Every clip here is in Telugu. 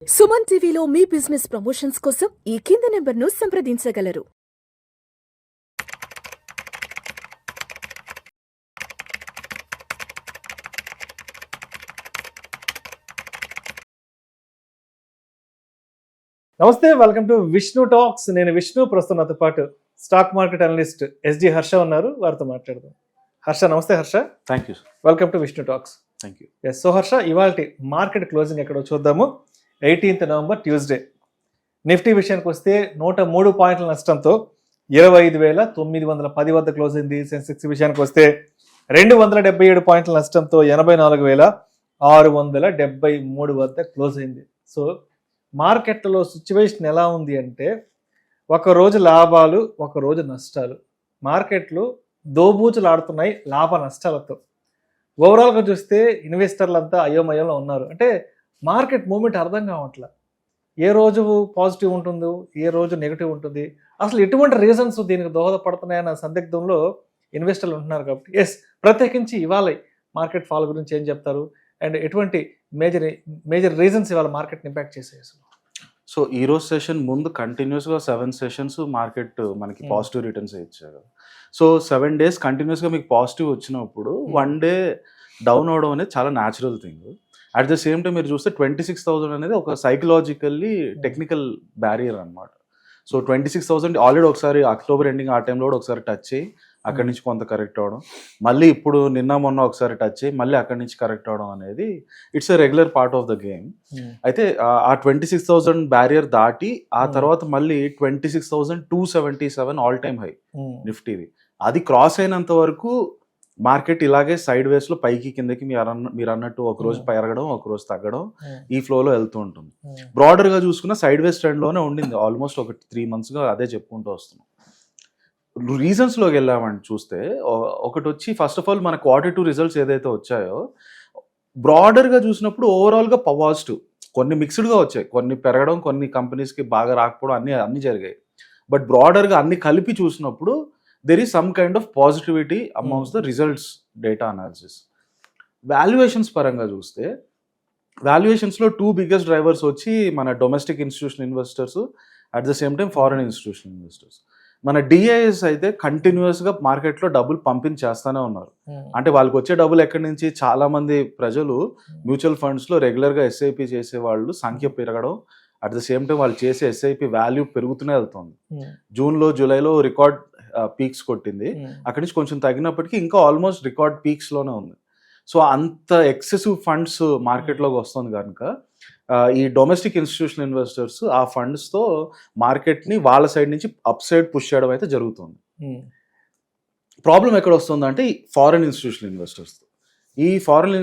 సుమన్ టీవీలో మీ బిజినెస్ ప్రమోషన్స్ కోసం ఈ కింది నెంబర్ను సంప్రదించగలరు. నమస్తే, వెల్కమ్ టు విష్ణు టాక్స్. నేను విష్ణు. ప్రస్తుతం నాతో పాటు stock market analyst SG Harsha ఉన్నారు. వారితో మాట్లాడదాం. హర్ష, నమస్తే Harsha. Thank you. Welcome to Vishnu talks. Thank you. Yes. So Harsha, ఇవాళ మార్కెట్ క్లోజింగ్ ఎక్కడో చూద్దాము. 18th November Tuesday. నిఫ్టీ విషయానికి వస్తే 103 పాయింట్ల నష్టంతో 25,910 వద్ద క్లోజ్ అయింది. సెన్సెక్స్ విషయానికి వస్తే 277 పాయింట్ల నష్టంతో 84,673 వద్ద క్లోజ్ అయింది. సో మార్కెట్లలో సిచ్యువేషన్ ఎలా ఉంది అంటే, ఒకరోజు లాభాలు, ఒకరోజు నష్టాలు. మార్కెట్లు దోబూచులాడుతున్నాయి లాభ నష్టాలతో. ఓవరాల్గా చూస్తే ఇన్వెస్టర్లంతా అయోమయంలో ఉన్నారు. అంటే మార్కెట్ మూమెంట్ అర్థం కావట్లా. ఏ రోజు పాజిటివ్ ఉంటుందో, ఏ రోజు నెగిటివ్ ఉంటుంది, అసలు ఎటువంటి రీజన్స్ దీనికి దోహదపడుతున్నాయన్న సందిగ్ధంలో ఇన్వెస్టర్లు ఉంటున్నారు. కాబట్టి ప్రత్యేకించి ఇవాళ మార్కెట్ ఫాల్ గురించి ఏం చెప్తారు, అండ్ ఎటువంటి మేజర్ రీజన్స్ ఇవాళ మార్కెట్ని ఇంపాక్ట్ చేసాయి అసలు? సో ఈ రోజు సెషన్ ముందు కంటిన్యూస్గా 7 సెషన్స్ మార్కెట్ మనకి పాజిటివ్ రిటర్న్స్ ఇచ్చారు. సో 7 days కంటిన్యూస్గా మీకు పాజిటివ్ వచ్చినప్పుడు 1 day డౌన్ అవడం అనేది చాలా natural thing. At the same time మీరు చూస్తే 26,000 అనేది ఒక సైకలాజికల్లీ టెక్నికల్ బ్యారియర్ అనమాట. సో 26,000 ఆల్రెడీ ఒకసారి అక్టోబర్ ఎండింగ్ ఆ టైంలో కూడా ఒకసారి టచ్ అయ్యి అక్కడి నుంచి కొంత కరెక్ట్ అవడం, మళ్ళీ ఇప్పుడు నిన్న మొన్న ఒకసారి టచ్ అయ్యి మళ్ళీ అక్కడి నుంచి కరెక్ట్ అవడం అనేది it's a regular part of the game. అయితే ఆ 26,000 బ్యారియర్ దాటి ఆ తర్వాత మళ్ళీ 26,277 ఆల్ టైమ్ హై నిఫ్టీది. అది క్రాస్ అయినంత వరకు మార్కెట్ ఇలాగే సైడ్ వేస్లో పైకి కిందకి మీరు అన్నట్టు ఒక రోజు పెరగడం, ఒక రోజు తగ్గడం, ఈ ఫ్లోలో వెళ్తూ ఉంటుంది. బ్రాడర్గా చూసుకున్న సైడ్ వేస్ ట్రెండ్లోనే ఉండింది ఆల్మోస్ట్ ఒక 3 monthsగా. అదే చెప్పుకుంటూ వస్తున్నాం. రీజన్స్లోకి వెళ్ళామని చూస్తే ఒకటి వచ్చి, ఫస్ట్ ఆఫ్ ఆల్ మన Q2 రిజల్ట్స్ ఏదైతే వచ్చాయో బ్రాడర్గా చూసినప్పుడు ఓవరాల్గా పాజిటివ్, కొన్ని మిక్స్డ్గా వచ్చాయి. కొన్ని పెరగడం, కొన్ని కంపెనీస్కి బాగా రాకపోవడం, అన్నీ జరిగాయి. బట్ బ్రాడర్గా అన్ని కలిపి చూసినప్పుడు there is some kind of positivity amongst the results data analysis. Valuations పరంగా చూస్తే వాల్యుయేషన్స్లో 2 biggest drivers వచ్చి మన domestic institutional investors, at the same time foreign institutional investors. మన డిఐఎస్ అయితే కంటిన్యూస్గా మార్కెట్లో డబ్బులు పంపించేస్తూనే ఉన్నారు. అంటే వాళ్ళకి వచ్చే డబ్బులు ఎక్కడి నుంచి, చాలామంది ప్రజలు మ్యూచువల్ ఫండ్స్లో రెగ్యులర్గా ఎస్ఐపి చేసే వాళ్ళు సంఖ్య పెరగడం, అట్ ద సేమ్ టైం వాళ్ళు చేసే ఎస్ఐపి వాల్యూ పెరుగుతూనే వెళ్తుంది. జూన్లో, జూలైలో రికార్డ్ పీక్స్ కొట్టింది. అక్కడి నుంచి కొంచెం తగ్గినప్పటికీ ఇంకా ఆల్మోస్ట్ రికార్డ్ పీక్స్లోనే ఉంది. సో అంత ఎక్సెసివ్ ఫండ్స్ మార్కెట్లోకి వస్తుంది కనుక ఈ డొమెస్టిక్ ఇన్స్టిట్యూషనల్ ఇన్వెస్టర్స్ ఆ ఫండ్స్తో మార్కెట్ని వాళ్ళ సైడ్ నుంచి అప్ సైడ్ పుష్ చేయడం అయితే జరుగుతుంది. ప్రాబ్లం ఎక్కడ వస్తుందంటే ఫారెన్ ఇన్స్టిట్యూషనల్ ఇన్వెస్టర్స్. ఈ foreign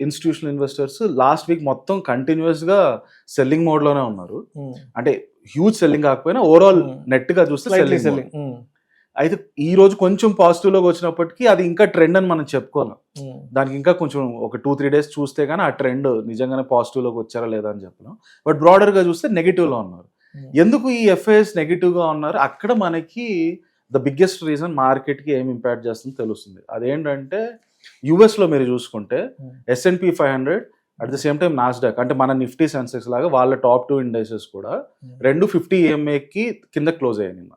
institutional investors last week మొత్తం కంటిన్యూస్గా సెల్లింగ్ మోడ్లోనే ఉన్నారు. అంటే హ్యూజ్ సెల్లింగ్ కాకపోయినా ఓవరాల్ నెట్గా చూస్తే సెల్లింగ్. అయితే ఈ రోజు కొంచెం పాజిటివ్లోకి వచ్చినప్పటికీ అది ఇంకా ట్రెండ్ అని మనం చెప్పుకోలేం. దానికి ఇంకా కొంచెం ఒక 2-3 days చూస్తే కానీ ఆ ట్రెండ్ నిజంగానే పాజిటివ్లోకి వచ్చారా లేదా అని చెప్పలేం. బట్ బ్రాడర్గా చూస్తే నెగిటివ్లో ఉన్నారు. ఎందుకు ఈ ఎఫ్ఐఎస్ నెగిటివ్గా ఉన్నారు? అక్కడ మనకి ద బిగ్గెస్ట్ రీజన్ మార్కెట్కి ఏం ఇంపాక్ట్ చేస్తుందో తెలుస్తుంది. అదేంటంటే యుఎస్లో మీరు చూసుకుంటే S&P 500 at the same time Nasdaq, అంటే మన నిఫ్టీ సెన్సెక్స్ లాగా వాళ్ళ టాప్ 2 ఇండైసెస్ కూడా 250 EMAకి కింద క్లోజ్ అయ్యాయి.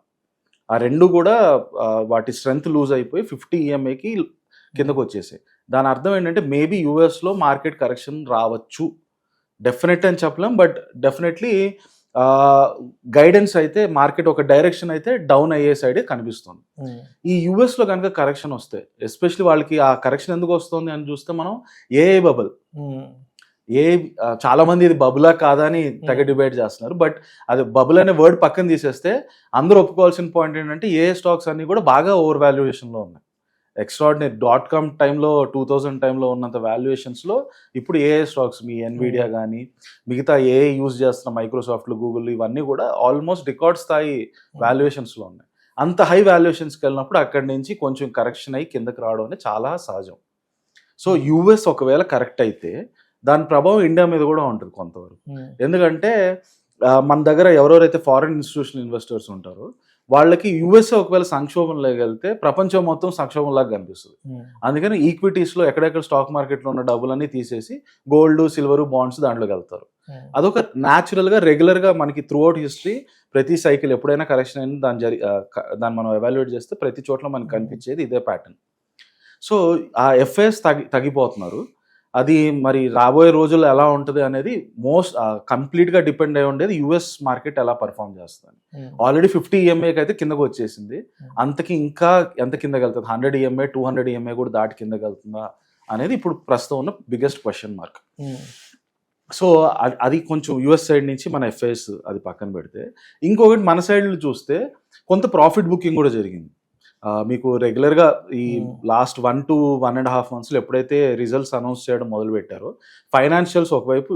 ఆ రెండు కూడా వాటి స్ట్రెంగ్త్ లూజ్ అయిపోయి 50 EMAకి కిందకు వచ్చేసాయి. దాని అర్థం ఏంటంటే మేబీ యూఎస్లో మార్కెట్ కరెక్షన్ రావచ్చు. డెఫినెట్ అని చెప్పలేం, బట్ డెఫినెట్లీ గైడెన్స్ అయితే మార్కెట్ ఒక డైరెక్షన్ అయితే డౌన్ అయ్యే సైడే కనిపిస్తుంది. ఈ యూఎస్లో కనుక కరెక్షన్ వస్తే, ఎస్పెషలీ వాళ్ళకి ఆ కరెక్షన్ ఎందుకు వస్తుంది అని చూస్తే మనం ఏఐ బబుల్, చాలా మంది ఇది బబులా కాదా అని తెగ డిబేట్ చేస్తున్నారు. బట్ అది బబుల్ అనే వర్డ్ పక్కన తీసేస్తే అందరూ ఒప్పుకోవాల్సిన పాయింట్ ఏంటంటే ఏ స్టాక్స్ అన్ని కూడా బాగా ఓవర్ వాల్యుయేషన్లో ఉన్నాయి. ఎక్స్ట్రాడినరీ .com టైంలో 2000 టైంలో ఉన్నంత వాల్యుయేషన్స్లో ఇప్పుడు ఏఐ స్టాక్స్, మీ ఎన్విడియా కానీ మిగతా ఏఐ యూజ్ చేస్తున్న మైక్రోసాఫ్ట్లు, గూగుల్, ఇవన్నీ కూడా ఆల్మోస్ట్ రికార్డ్ స్థాయి వాల్యుయేషన్స్లో ఉన్నాయి. అంత హై వాల్యుయేషన్స్కి వెళ్ళినప్పుడు అక్కడి నుంచి కొంచెం కరెక్షన్ అయ్యి కిందకి రావడం అనేది చాలా సహజం. సో యూఎస్ ఒకవేళ కరెక్ట్ అయితే దాని ప్రభావం ఇండియా మీద కూడా ఉంటుంది కొంతవరకు. ఎందుకంటే మన దగ్గర ఎవరెవరైతే ఫారిన్ ఇన్స్టిట్యూషనల్ ఇన్వెస్టర్స్ ఉంటారో వాళ్ళకి యుఎస్ఏ ఒకవేళ సంక్షోభంలోకి వెళ్తే ప్రపంచం మొత్తం సంక్షోభంలాగా కనిపిస్తుంది. అందుకని ఈక్విటీస్లో ఎక్కడెక్కడ స్టాక్ మార్కెట్లో ఉన్న డబ్బులన్నీ తీసేసి గోల్డ్, సిల్వర్, బాండ్స్ దాంట్లోకి వెళ్తారు. అదొక న్యాచురల్గా రెగ్యులర్గా మనకి త్రూ అవుట్ హిస్టరీ ప్రతి సైకిల్ ఎప్పుడైనా కరెక్షన్ అయినా దాన్ని మనం ఎవాల్యుయేట్ చేస్తే ప్రతి చోట్ల మనకి కనిపించేది ఇదే ప్యాటర్న్. సో ఆ ఎఫ్ఐఎస్ తగ్గిపోతున్నారు. అది మరి రాబోయే రోజుల్లో ఎలా ఉంటుంది అనేది కంప్లీట్గా డిపెండ్ అయి ఉండేది యుఎస్ మార్కెట్ ఎలా పర్ఫామ్ చేస్తుంది. ఆల్రెడీ 50 EMAకి అయితే కిందకు వచ్చేసింది. అంతకి ఇంకా ఎంత కిందకి వెళ్తుంది, 100 EMA 200 EMA కూడా దాటి కిందకి వెళ్తుందా అనేది ఇప్పుడు ప్రస్తుతం ఉన్న బిగ్గెస్ట్ క్వశ్చన్ మార్క్. సో అది కొంచెం యుఎస్ సైడ్ నుంచి మన ఎఫ్ఐఎస్ అది పక్కన పెడితే, ఇంకొకటి మన సైడ్లో చూస్తే కొంత ప్రాఫిట్ బుకింగ్ కూడా జరిగింది. మీకు రెగ్యులర్గా ఈ లాస్ట్ 1 to 1.5 months ఎప్పుడైతే రిజల్ట్స్ అనౌన్స్ చేయడం మొదలు పెట్టారో ఫైనాన్షియల్స్ ఒకవైపు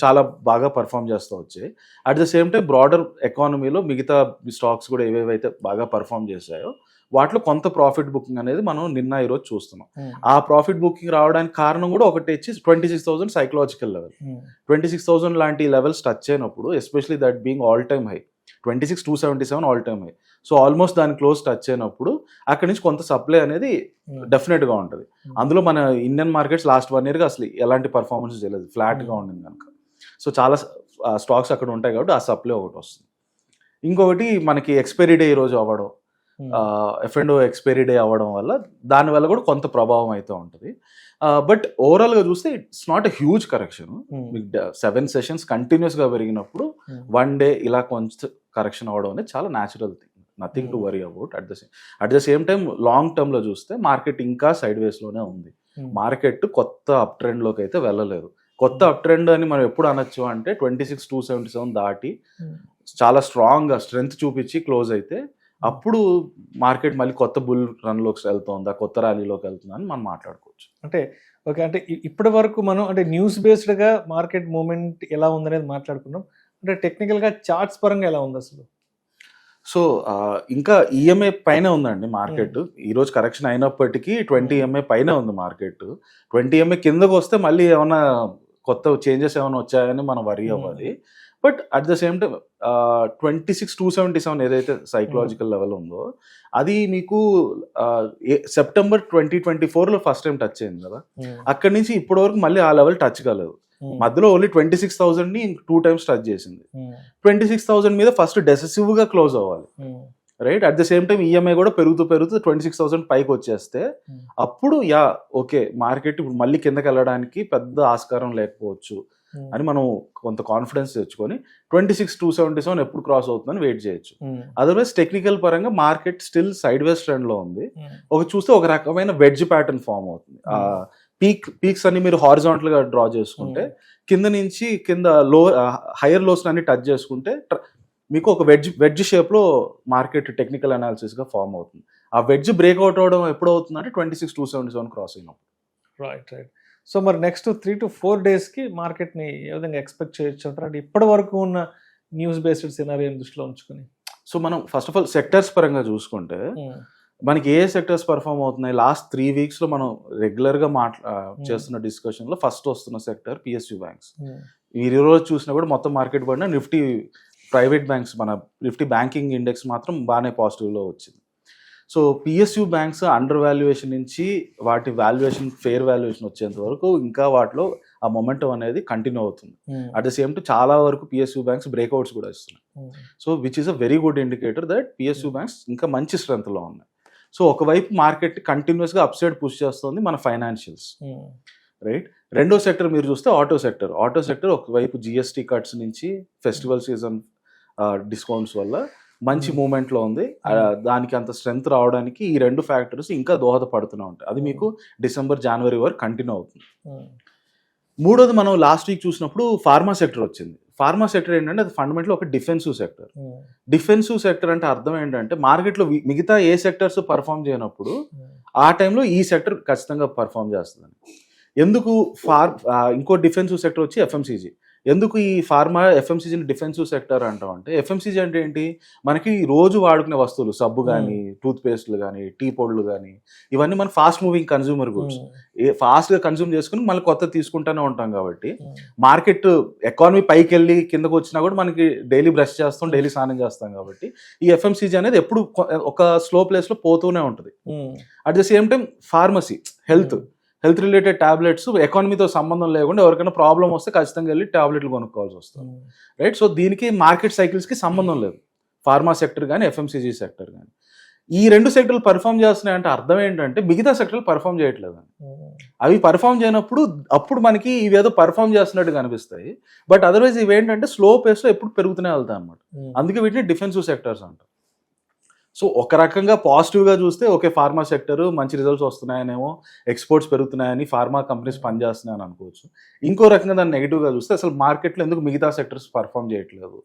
చాలా బాగా పర్ఫామ్ చేస్తూ వచ్చాయి. At the same time broader ఎకానమీలో మిగతా స్టాక్స్ కూడా ఏవేవైతే బాగా పర్ఫామ్ చేశాయో వాటిలో కొంత ప్రాఫిట్ బుకింగ్ అనేది మనం నిన్న ఈరోజు చూస్తున్నాం. ఆ ప్రాఫిట్ బుకింగ్ రావడానికి కారణం కూడా ఒకటి వచ్చి 26,000 సైకలాజికల్ లెవెల్. 26,000 లాంటి లెవెల్స్ టచ్ అయినప్పుడు, especially that being all time high, 26,277 all time high. So almost దాని క్లోజ్ టచ్ అయినప్పుడు అక్కడి నుంచి కొంత సప్లై అనేది డెఫినెట్గా ఉంటుంది. అందులో మన ఇండియన్ మార్కెట్స్ లాస్ట్ 1 yearగా అసలు ఎలాంటి పర్ఫార్మెన్స్ చేయలేదు, ఫ్లాట్గా ఉండింది కనుక. సో చాలా స్టాక్స్ అక్కడ ఉంటాయి కాబట్టి ఆ సప్లై ఒకటి వస్తుంది. ఇంకొకటి మనకి ఎక్స్పైరీ డే ఈరోజు అవ్వడం, F&O ఎక్స్పైరీ డే అవ్వడం వల్ల దానివల్ల కూడా కొంత ప్రభావం అయితే ఉంటుంది. బట్ ఓవరాల్గా చూస్తే it's not a huge correction. 7 sessions కంటిన్యూస్గా పెరిగినప్పుడు 1 day ఇలా కొంచెం కరెక్షన్ అవ్వడం అనేది చాలా natural thing, nothing to worry about. At the same time long టర్మ్లో చూస్తే మార్కెట్ ఇంకా సైడ్ వేస్లోనే ఉంది. మార్కెట్ కొత్త అప్ ట్రెండ్లోకి అయితే వెళ్ళలేదు. కొత్త అప్ ట్రెండ్ అని మనం ఎప్పుడు అనొచ్చు అంటే 26,277 దాటి చాలా స్ట్రాంగ్గా స్ట్రెంగ్త్ చూపించి క్లోజ్ అయితే అప్పుడు మార్కెట్ మళ్ళీ కొత్త బుల్ రన్లోకి వెళ్తుందా, కొత్త ర్యాలీలోకి వెళ్తుందా అని మనం మాట్లాడుకోవచ్చు. అంటే ఓకే, అంటే ఇప్పటి వరకు మనం అంటే న్యూస్ బేస్డ్గా మార్కెట్ మూమెంట్ ఎలా ఉందనేది మాట్లాడుకున్నాం. అంటే టెక్నికల్గా చార్ట్స్ పరంగా ఎలా ఉంది అసలు? సో ఇంకా ఈఎంఐ పైన ఉందండి మార్కెట్. ఈరోజు కరెక్షన్ అయినప్పటికీ 20 EMA పైన ఉంది మార్కెట్. 20 EMA కిందకు వస్తే మళ్ళీ ఏమైనా కొత్త చేంజెస్ ఏమైనా వచ్చాయని మనం వరీ అవ్వాలి. But at the same time 26,277 ఏదైతే సైకలాజికల్ లెవెల్ ఉందో అది మీకు సెప్టెంబర్ 2024లో ఫస్ట్ టైం టచ్ అయింది కదా. అక్కడి నుంచి ఇప్పటి వరకు మళ్ళీ ఆ లెవెల్ టచ్ కాలేదు. మధ్యలో ఓన్లీ 26,000ని 2 times టచ్ చేసింది. 26,000 మీద ఫస్ట్ డెసిసివ్గా క్లోజ్ అవ్వాలి, right? At the same time EMI కూడా పెరుగుతూ 26,000 పైకి వచ్చేస్తే అప్పుడు ఓకే మార్కెట్ ఇప్పుడు మళ్ళీ కిందకి వెళ్ళడానికి పెద్ద ఆస్కారం లేకపోవచ్చు అని మనం కొంత కాన్ఫిడెన్స్ తెచ్చుకొని 26,277 ఎప్పుడు క్రాస్ అవుతుందని వెయిట్ చేయొచ్చు. అదర్వైజ్ టెక్నికల్ పరంగా మార్కెట్ స్టిల్ సైడ్ వేస్ ట్రెండ్ లో ఉంది. చూస్తే ఒక రకమైన వెడ్జ్ ప్యాటర్న్ ఫామ్ అవుతుంది. పీక్స్ అన్ని మీరు హారిజాంటల్ గా డ్రా చేసుకుంటే కింద నుంచి కింద హైయర్ లోస్ అన్ని టచ్ చేసుకుంటే మీకు ఒక వెడ్జ్ షేప్ లో మార్కెట్ టెక్నికల్ అనాలిసిస్ గా ఫామ్ అవుతుంది. ఆ వెడ్జ్ బ్రేక్అవుట్ అవడం ఎప్పుడు అవుతుందంటే 26,277 క్రాస్ అయినప్పుడు. రైట్. సో మరి నెక్స్ట్ 3 to 4 daysకి మార్కెట్ని ఏ విధంగా ఎక్స్పెక్ట్ చేయొచ్చు అంటారు? అంటే ఇప్పటి వరకు ఉన్న న్యూస్ బేస్డ్ సినారియోని దృష్టిలో ఉంచుకొని. సో మనం ఫస్ట్ ఆఫ్ ఆల్ సెక్టర్స్ పరంగా చూసుకుంటే మనకి ఏ సెక్టర్స్ పర్ఫామ్ అవుతున్నాయి లాస్ట్ 3 weeksలో మనం రెగ్యులర్గా చేస్తున్న డిస్కషన్లో ఫస్ట్ వస్తున్న సెక్టర్ PSU బ్యాంక్స్. ఈ రోజు చూసినా కూడా మొత్తం మార్కెట్ పడిన నిఫ్టీ ప్రైవేట్ బ్యాంక్స్, మన నిఫ్టీ బ్యాంకింగ్ ఇండెక్స్ మాత్రం బాగానే పాజిటివ్లో వచ్చింది. So PSU banks under valuation నుంచి వాటి వాల్యుయేషన్ ఫేర్ వాల్యుయేషన్ వచ్చేంత వరకు ఇంకా వాటిలో ఆ మొమెంటం అనేది కంటిన్యూ అవుతుంది. అట్ ద సేమ్ టైం చాలా వరకు PSU బ్యాంక్స్ బ్రేక్అవుట్స్ కూడా ఇస్తున్నాయి. So which is a very good indicator that PSU banks ఇంకా మంచి స్ట్రెంత్లో ఉన్నాయి. సో ఒకవైపు మార్కెట్ కంటిన్యూస్గా అప్ సైడ్ పుష్ చేస్తుంది మన ఫైనాన్షియల్స్, రైట్? రెండో సెక్టర్ మీరు చూస్తే ఆటో సెక్టర్ ఒకవైపు GST కట్స్ నుంచి ఫెస్టివల్ సీజన్ డిస్కౌంట్స్ వల్ల మంచి మూమెంట్లో ఉంది. దానికి అంత స్ట్రెంత్ రావడానికి ఈ 2 ఫ్యాక్టర్స్ ఇంకా దోహదపడుతూనే ఉంటాయి. అది మీకు డిసెంబర్ జనవరి వరకు కంటిన్యూ అవుతుంది. మూడోది మనం లాస్ట్ వీక్ చూసినప్పుడు ఫార్మా సెక్టర్ వచ్చింది. ఫార్మా సెక్టర్ ఏంటంటే అది ఫండమెంటల్ ఒక డిఫెన్సివ్ సెక్టర్. డిఫెన్సివ్ సెక్టర్ అంటే అర్థం ఏంటంటే మార్కెట్లో మిగతా ఏ సెక్టర్స్ పర్ఫామ్ చేయనప్పుడు ఆ టైంలో ఈ సెక్టర్ ఖచ్చితంగా పర్ఫామ్ చేస్తుంది. ఎందుకు ఇంకో డిఫెన్సివ్ సెక్టర్ వచ్చి FMCG. ఎందుకు ఈ ఫార్మా ఎఫ్ఎంసీజీని డిఫెన్సివ్ సెక్టర్ అంటాం అంటే, ఎఫ్ఎంసీజీ అంటే ఏంటి, మనకి రోజు వాడుకునే వస్తువులు, సబ్బు కానీ, టూత్ పేస్ట్లు కానీ, టీ పొడులు కానీ, ఇవన్నీ మన ఫాస్ట్ మూవింగ్ కన్జ్యూమర్ గుడ్స్. ఫాస్ట్గా కన్జ్యూమ్ చేసుకుని మళ్ళీ కొత్త తీసుకుంటూనే ఉంటాం కాబట్టి, మార్కెట్ ఎకానమీ పైకి వెళ్ళి కిందకు వచ్చినా కూడా మనకి డైలీ బ్రష్ చేస్తాం, డైలీ స్నానం చేస్తాం కాబట్టి ఈ ఎఫ్ఎంసీజీ అనేది ఎప్పుడు ఒక స్లో ప్లేస్లో పోతూనే ఉంటుంది. At the same time pharmacy, health related tablets ఎకానమీతో సంబంధం లేకుండా ఎవరికైనా ప్రాబ్లం వస్తే ఖచ్చితంగా వెళ్ళి టాబ్లెట్లు కొనుక్కోవాల్సి వస్తుంది, రైట్? సో దీనికి మార్కెట్ సైకిల్స్కి సంబంధం లేదు, ఫార్మా సెక్టర్ కానీ ఎఫ్ఎంసీజీ సెక్టర్ కానీ. ఈ రెండు సెక్టర్లు పర్ఫామ్ చేస్తున్నాయంటే అర్థం ఏంటంటే మిగతా సెక్టర్లు పర్ఫామ్ చేయట్లేదు. అవి పర్ఫామ్ చేయనప్పుడు అప్పుడు మనకి ఇవేదో పర్ఫామ్ చేస్తున్నట్టు కనిపిస్తాయి, బట్ అదర్వైజ్ ఇవేంటంటే స్లో పేస్లో ఎప్పుడు పెరుగుతూనే వెళ్తాయి అన్నమాట. అందుకే వీటిని డిఫెన్సివ్ సెక్టర్స్ అంటారు. సో ఒక రకంగా పాజిటివ్గా చూస్తే ఓకే, ఫార్మా సెక్టర్ మంచి రిజల్ట్స్ వస్తున్నాయనేమో, ఎక్స్పోర్ట్స్ పెరుగుతున్నాయని, ఫార్మా కంపెనీస్ పనిచేస్తున్నాయని అనుకోవచ్చు. ఇంకో రకంగా దాన్ని నెగిటివ్గా చూస్తే అసలు మార్కెట్లో ఎందుకు మిగతా సెక్టర్స్ పర్ఫామ్ చేయట్లేదు,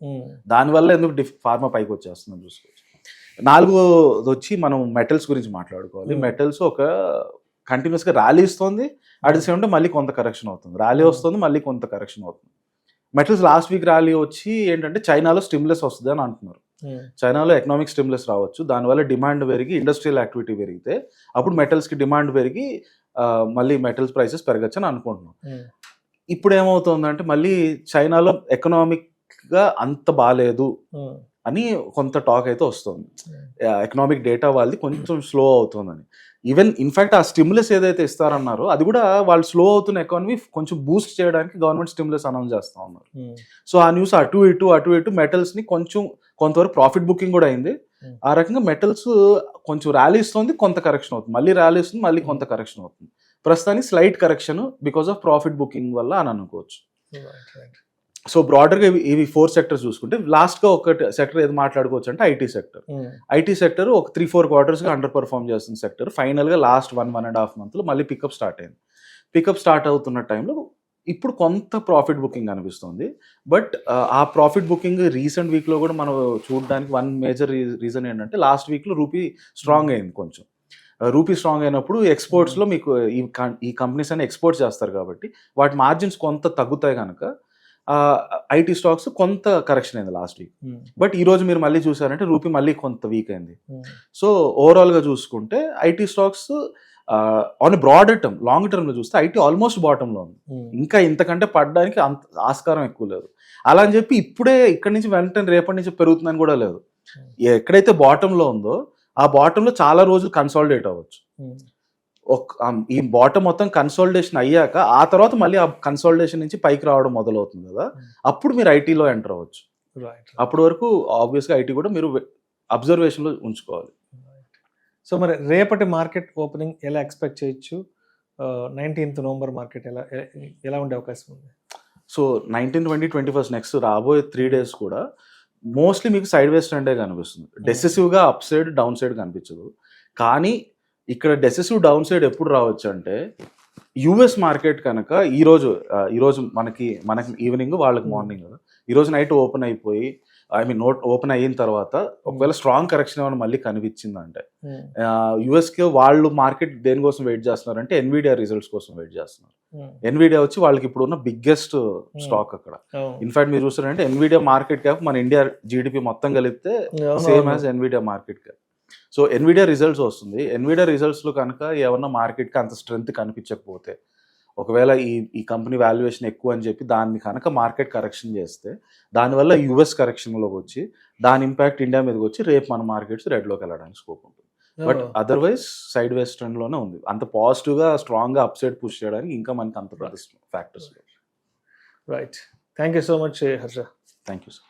దానివల్ల ఎందుకు ఫార్మా పైకి వచ్చేస్తుందని చూసుకోవచ్చు. నాలుగోది వచ్చి మనం మెటల్స్ గురించి మాట్లాడుకోవాలి. మెటల్స్ ఒక కంటిన్యూస్గా ర్యాలీ ఇస్తుంది, అట్ ది సేమ్ టైం మళ్ళీ కొంత కరెక్షన్ అవుతుంది, ర్యాలీ వస్తుంది మళ్ళీ కొంత కరెక్షన్ అవుతుంది. మెటల్స్ లాస్ట్ వీక్ ర్యాలీ వచ్చి ఏంటంటే చైనాలో స్టిమ్యులస్ వస్తుంది అని అంటున్నారు. చైనాలో ఎకనామిక్ స్టిమ్యులస్ రావచ్చు, దానివల్ల డిమాండ్ పెరిగి ఇండస్ట్రియల్ యాక్టివిటీ పెరిగితే అప్పుడు మెటల్స్కి డిమాండ్ పెరిగి మళ్ళీ మెటల్స్ ప్రైసెస్ పెరగచ్చు అని అనుకుంటున్నాం. ఇప్పుడు ఏమవుతుందంటే మళ్ళీ చైనాలో ఎకనామిక్గా అంత బాగాలేదు అని కొంత టాక్ అయితే వస్తుంది. ఎకనామిక్ డేటా వాళ్ళది కొంచెం స్లో అవుతుందని. ఈవెన్ ఇన్ఫాక్ట్ ఆ స్టిమ్యులస్ ఏదైతే ఇస్తారన్నారో అది కూడా వాళ్ళు స్లో అవుతున్న ఎకానమీ కొంచెం బూస్ట్ చేయడానికి గవర్నమెంట్ స్టిమ్యులస్ అనౌన్స్ చేస్తూ ఉన్నారు. సో ఆ న్యూస్ అటు ఇటు మెటల్స్ని కొంతవరకు ప్రాఫిట్ బుకింగ్ కూడా అయింది. ఆ రకంగా మెటల్స్ కొంచెం ర్యాలీ ఇస్తుంది, కొంత కరెక్షన్ అవుతుంది, మళ్ళీ ర్యాలీ ఇస్తుంది, మళ్ళీ కొంత కరెక్షన్ అవుతుంది. ప్రస్తుతానికి slight correction because of profit booking వల్ల అని అనుకోవచ్చు. సో బ్రాడర్గా ఇవి 4 సెక్టర్స్ చూసుకుంటే లాస్ట్గా ఒక సెక్టర్ ఏది మాట్లాడుకోవచ్చు అంటే ఐటీ సెక్టర్. ఐటీ సెక్టర్ ఒక 3-4 క్వార్టర్స్గా అండర్ పర్ఫామ్ చేస్తున్న సెక్టర్. ఫైనల్గా లాస్ట్ 1.5 మంత్లో మళ్ళీ పికప్ స్టార్ట్ అయింది. పికప్ స్టార్ట్ అవుతున్న టైంలో ఇప్పుడు కొంత ప్రాఫిట్ బుకింగ్ అనిపిస్తుంది. బట్ ఆ ప్రాఫిట్ బుకింగ్ రీసెంట్ వీక్లో కూడా మనం చూడడానికి వన్ మేజర్ రీజన్ ఏంటంటే లాస్ట్ వీక్లో రూపీ స్ట్రాంగ్ అయింది. కొంచెం రూపీ స్ట్రాంగ్ అయినప్పుడు ఎక్స్పోర్ట్స్లో మీకు ఈ కంపెనీస్ అన్ని ఎక్స్పోర్ట్స్ చేస్తారు కాబట్టి వాటి మార్జిన్స్ కొంత తగ్గుతాయి కనుక ఐటీ స్టాక్స్ కొంత కరెక్షన్ అయింది లాస్ట్ వీక్. బట్ ఈ రోజు మీరు మళ్ళీ చూసారంటే రూపీ మళ్ళీ కొంత వీక్ అయింది. సో ఓవరాల్గా చూసుకుంటే IT stocks on broader term, long టర్మ్లో చూస్తే ఐటీ ఆల్మోస్ట్ బాటంలో ఉంది. ఇంకా ఇంతకంటే పడడానికి అంత ఆస్కారం ఎక్కువ లేదు. అలా అని చెప్పి ఇప్పుడే ఇక్కడి నుంచి వెంటనే రేపటి నుంచి పెరుగుతుందని కూడా లేదు. ఎక్కడైతే బాటంలో ఉందో ఆ బాటంలో చాలా రోజులు కన్సాలిడేట్ అవ్వచ్చు. ఈ బాటమ్ మొత్తం కన్సాలిడేషన్ అయ్యాక ఆ తర్వాత మళ్ళీ ఆ కన్సాలిడేషన్ నుంచి పైకి రావడం మొదలవుతుంది కదా, అప్పుడు మీరు ఐటీలో ఎంటర్ అవ్వచ్చు. అప్పటి వరకు ఆబ్వియస్గా ఐటీ కూడా మీరు అబ్జర్వేషన్లో ఉంచుకోవాలి. సో మరి రేపటి మార్కెట్ ఓపెనింగ్ ఎలా ఎక్స్పెక్ట్ చేయొచ్చు? 19th నవంబర్ మార్కెట్ ఎలా ఉండే అవకాశం ఉంది? సో 19, 20, 21 నెక్స్ట్ రాబోయే 3 days కూడా మోస్ట్లీ మీకు సైడ్ వేస్ ట్రెండే కనిపిస్తుంది. డెసిసివ్గా అప్ సైడ్ డౌన్ సైడ్ కనిపించదు. కానీ ఇక్కడ డెసిసివ్ డౌన్ సైడ్ ఎప్పుడు రావచ్చు అంటే యూఎస్ మార్కెట్ కనుక ఈరోజు మనకి ఈవినింగ్, వాళ్ళకి మార్నింగ్ కదా, ఈరోజు నైట్ ఓపెన్ అయిపోయి ఓపెన్ అయిన తర్వాత ఒకవేళ స్ట్రాంగ్ కరెక్షన్ ఏమైనా మళ్ళీ కనిపించిందంటే యుఎస్కి వాళ్ళు మార్కెట్ దేనికోసం వెయిట్ చేస్తున్నారంటే ఎన్విడియా రిజల్ట్స్ కోసం వెయిట్ చేస్తున్నారు. ఎన్విడియా వచ్చి వాళ్ళకి ఇప్పుడు ఉన్న బిగ్గెస్ట్ స్టాక్ అక్కడ. ఇన్ఫాక్ట్ మీరు చూస్తారంటే ఎన్విడియా మార్కెట్ క్యాప్ మన ఇండియా జీడిపి మొత్తం కలిపితే same as Nvidia market cap. So Nvidia results వస్తుంది. ఎన్విడియా రిజల్ట్స్లో కనుక ఏమన్నా మార్కెట్కి అంత స్ట్రెంత్ కనిపించకపోతే, ఒకవేళ ఈ కంపెనీ వాల్యుయేషన్ ఎక్కువ అని చెప్పి దాన్ని కనుక మార్కెట్ కరెక్షన్ చేస్తే దానివల్ల యుఎస్ కరెక్షన్లోకి వచ్చి దాని ఇంపాక్ట్ ఇండియా మీదకి వచ్చి రేపు మన మార్కెట్స్ రెడ్లోకి వెళ్ళడానికి స్కోప్ ఉంటుంది. బట్ అదర్వైజ్ సైడ్ వేస్ ట్రెండ్లోనే ఉంది. అంత పాజిటివ్గా స్ట్రాంగ్గా అప్ సైడ్ పుష్ చేయడానికి ఇంకా మనకి అంత factors. Right, thank you so much Harsha. Thank you sir.